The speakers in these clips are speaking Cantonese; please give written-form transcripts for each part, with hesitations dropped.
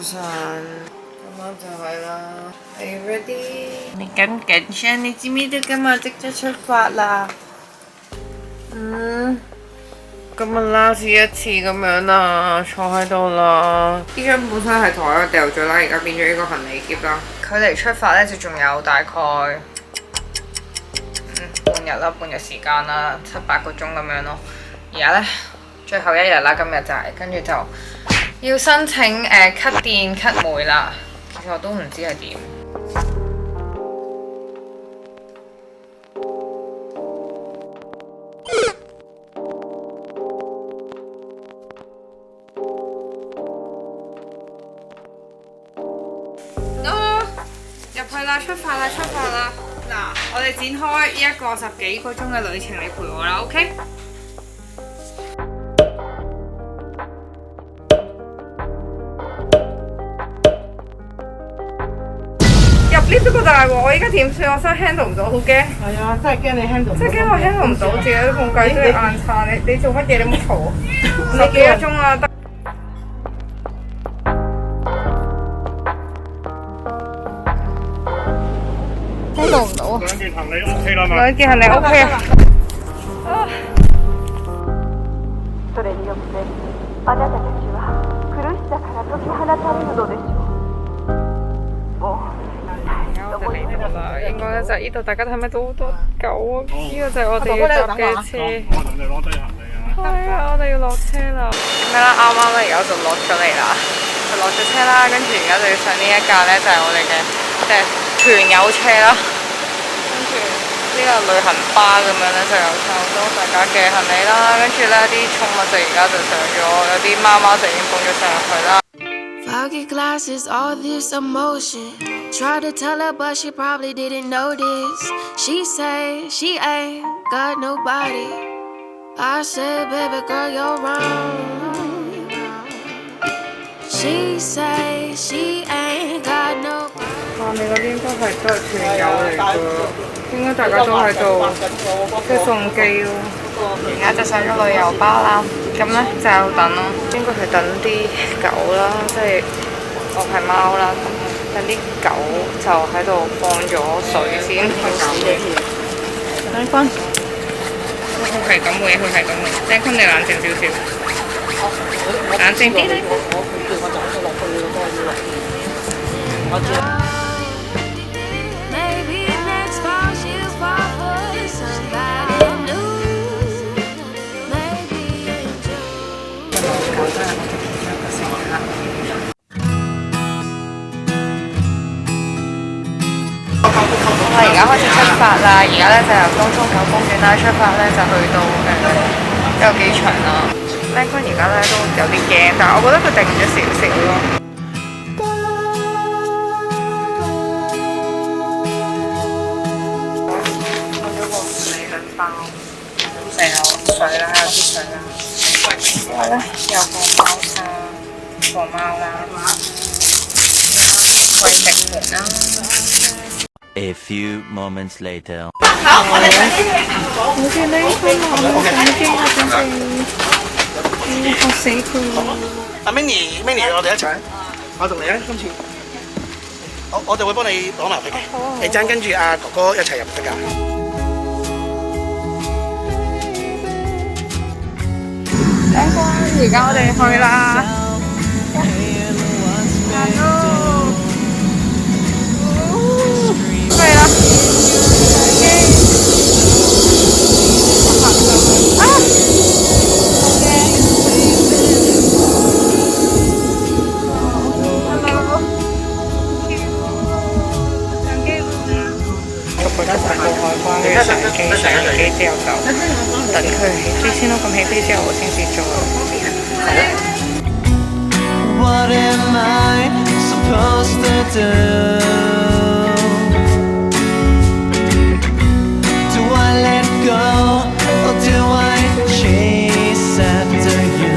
晨，今晚就係啦。Are you ready？ 你緊唔緊張？你知唔知道今日即將出發啦？今日拉屎一次咁樣啦，坐喺度啦。呢張本身係台我掉咗啦，而家變咗呢個行李篋啦。距離出發咧就仲有大概半日時間啦，7-8個鐘咁樣咯。而家咧最後一日啦，今日就係跟住就要申請cut電cut煤啦。其實我都唔知係點。入去啦，出發啦！嗱，我哋展開呢一個10幾個鐘嘅旅程，你陪我啦 ，OK？ 入 lift 都覺得大鑊，我依家點算？我真係 handle 唔到，好驚。係啊，真係驚你 handle 唔到。真係驚我 handle 唔到，自己都冇計，都要硬撐。你做乜嘢？你冇嘈。10幾個鐘啦，得。handle 唔到啊！兩件行李 OK 啦嘛？兩件行李 OK 啊。それによってあなたたちは苦しさから解き放たれるのでしょう。もう。而家我哋嚟到啦，應該咧就係呢度，大家睇唔睇到好多狗啊？呢個就係我哋要搭嘅車。我同你攞低行李啊！係啊，我哋要落車啦。咩啦？啱啱咧，而家就落咗嚟啦，就落咗車啦。跟住而家就要上呢一架咧，就係我哋嘅團友車啦。跟住呢個旅行巴咁樣咧，就有差唔多大家嘅行李啦。跟住咧啲寵物就而家就上咗，有啲貓貓就已經捧咗上去啦。Foggy glasses, all this emotion. Tried to tell her, but she probably didn't notice. She said she ain't got nobody. I said, baby girl, you're wrong. She said she ain't got nobody. 哇！你嗰啲應該係都係團友嚟㗎，應該大家都喺度即係送機咯。而家就上咗旅遊巴啦，咁咧就等咯，應該係等啲狗啦，即係我係貓啦，等啲狗就喺度放咗水先去搞嘢。等坤，佢係咁嘅，佢係咁嘅。等坤，你冷靜少少，冷靜啲咧。我知啦。我而家開始出發啦，而家咧就由東涌狗公園啦出發咧，就去到一個機場啦。靚坤而家咧都有啲驚，但係我覺得佢定咗少少咯。攞咗個行李兩包，咁成有水啦，有啲水啦。之後咧有個貓砂、個貓啦，櫃食盤啦。A few moments later. 我見你佢冇緊驚啊！真係，嚇死佢！阿 Minnie，我哋一齊，我同你啊，今次，我就會幫你綁埋佢嘅，你陣跟住阿哥哥一齊入得㗎。靚哥，而家我哋去啦！係啦，逐步得上到海關，跟住上機之後就等佢起飛先咯。咁起飛之後我先至做。What am I supposed to do?Do I let go or do I chase after you?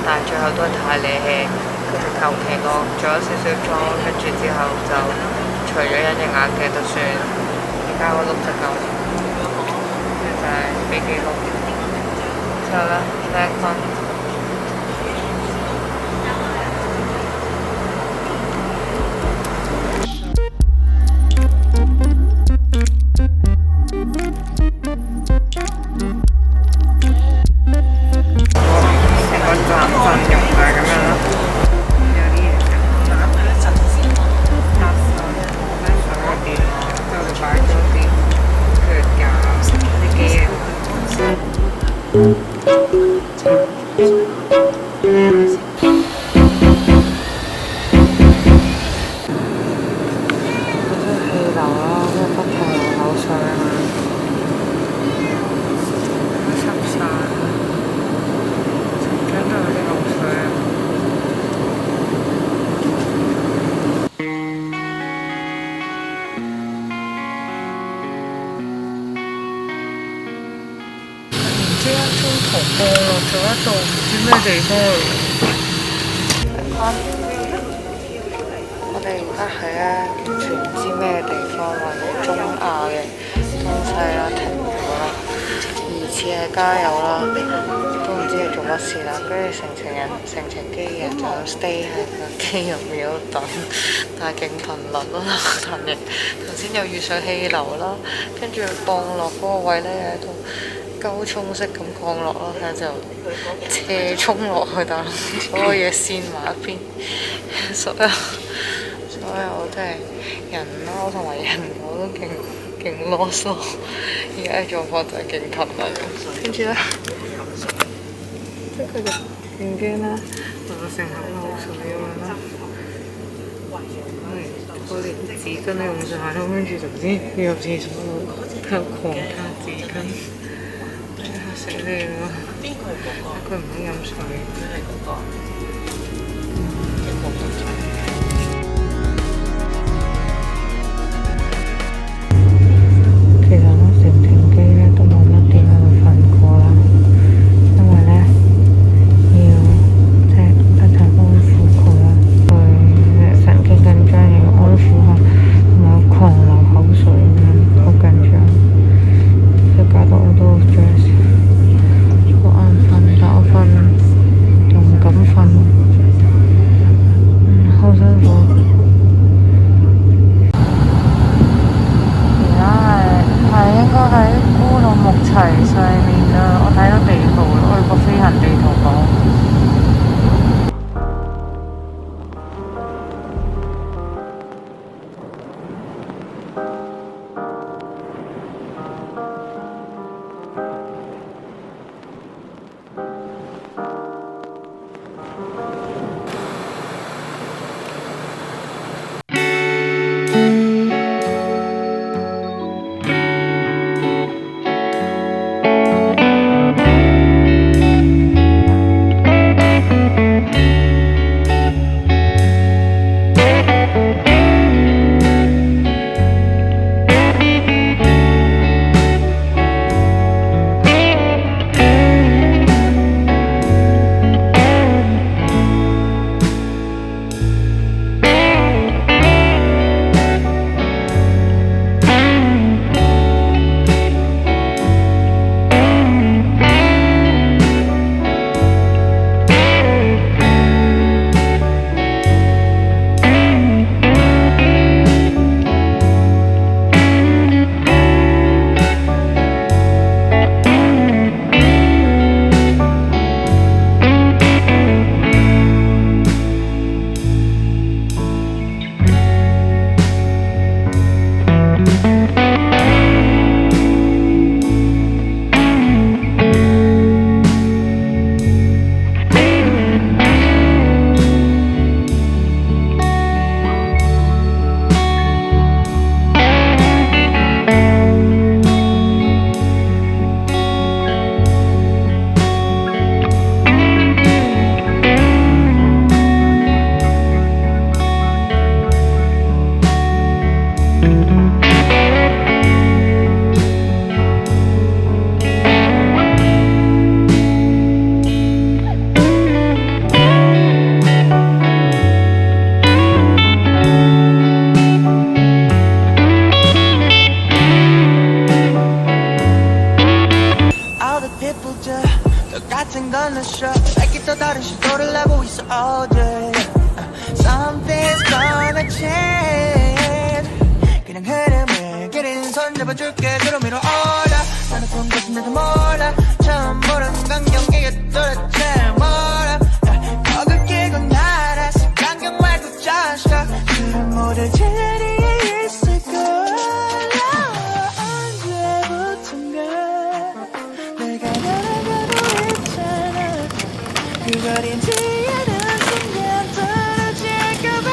但係最後都係太離氣，跟住求其落咗少少妝，跟住之後就除咗隱形眼鏡就算。而家個碌就夠，呢就係飛機碌。之後咧，靚坤。咩地方嚟？我哋而家喺咧完全唔知咩地方，或者中亞嘅東西啦，停咗啦，疑似係加油啦，都唔知係做乜事啦。跟住成程機嘅人就 stay 喺個機入面度等，但係勁頻密咯，但係頭先又遇上氣流啦，跟住降落嗰個位咧又喺度高衝式咁降落咯，睇下就斜衝落去，但所有嘢跣埋一邊，所有真係人貓同埋人我都勁囉嗦，而家嘅狀況就係勁頻密，跟住咧，即係佢就勁驚啦，就成口口水咁樣啦，我連紙巾都用晒咯，跟住就唔知要入廁所度，喺度狂攤紙巾。死你咯！佢唔肯飲水。其實咧，成機咧都冇乜點喺度瞓過啦，因為咧要即係不停安撫佢啦，佢神經緊張又要安撫下，同埋狂流口水咁樣，好緊張，所以搞到我都好 stress。但我瞓又唔敢瞓，好辛苦。而家係應該喺烏魯木齊上面啦，我睇到地圖，我去個飛行地圖講。 하고 있어 all day. Something's gonna change. 그냥 흐름을 그린 손 잡아줄게. 구름 위로 올라. 나는 본 것은 나도 몰라. 처음 보는 광경 이게 도대체 뭐라. 벽을 깨고 날아서 강경 말고 just go. 그 모든 자리에 있을 거야. 언제부턴가 내가 날아가고 있잖아. 그걸 인지 않은 순간 떨어질까봐.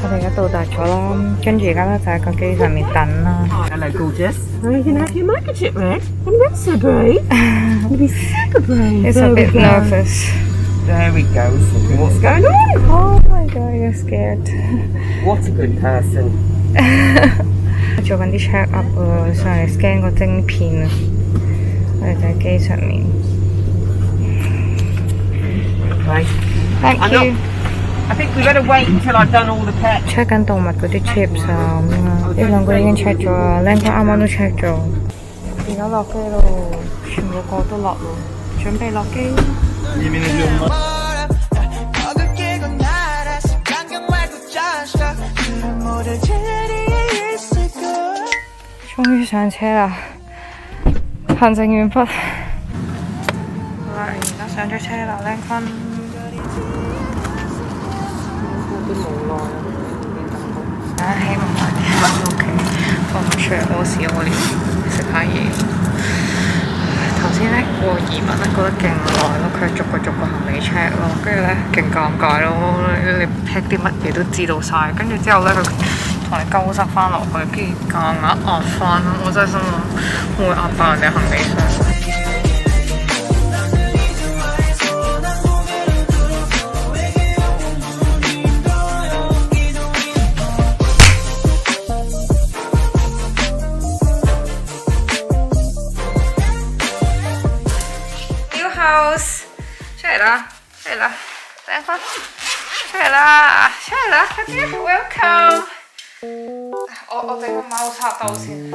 我哋而家到達咗啦，跟住而家咧就喺個機上面等啦。Hello, gorgeous. You can have your microchip, Rex. And that's so brave. You'll be super brave. It's a There we bit go. nervous. There we go. What's going on? Oh my god, you're scared. What a good person. 做緊啲 check up 啊，上嚟 scan 個晶片啊，我哋就喺機上面。Right. Thank I'm you。 I think we better wait until I've done all the pets. check 緊動物嗰啲 chips 啊咁啊，呢兩個已經 check 咗啦，靚哥啱啱都 check 咗。而家落機咯，全部個都落咯，準備落機。벽을 깨고 날아서 강경 말고 just go. 그 모든 자리에 있을 거야. 終於上車啦，行程完畢。好啦，而家上咗車啦，靚坤。都冇耐啊，唉，希望快啲翻屋企，放唔出嚟屙屎屙尿，食下嘢。頭先咧過移民咧覺得勁耐咯，佢逐個行李 check 咯，跟住咧勁尷尬咯，你 pack 啲乜嘢都知道晒，跟住之後咧佢同你鳩塞翻落去，跟住夾硬壓翻，我真係心諗會壓爆人哋行李箱。House 出嚟啦，出嚟啦，靚坤，出嚟啦，出嚟啦，快啲 ，welcome。我俾個貓插兜先。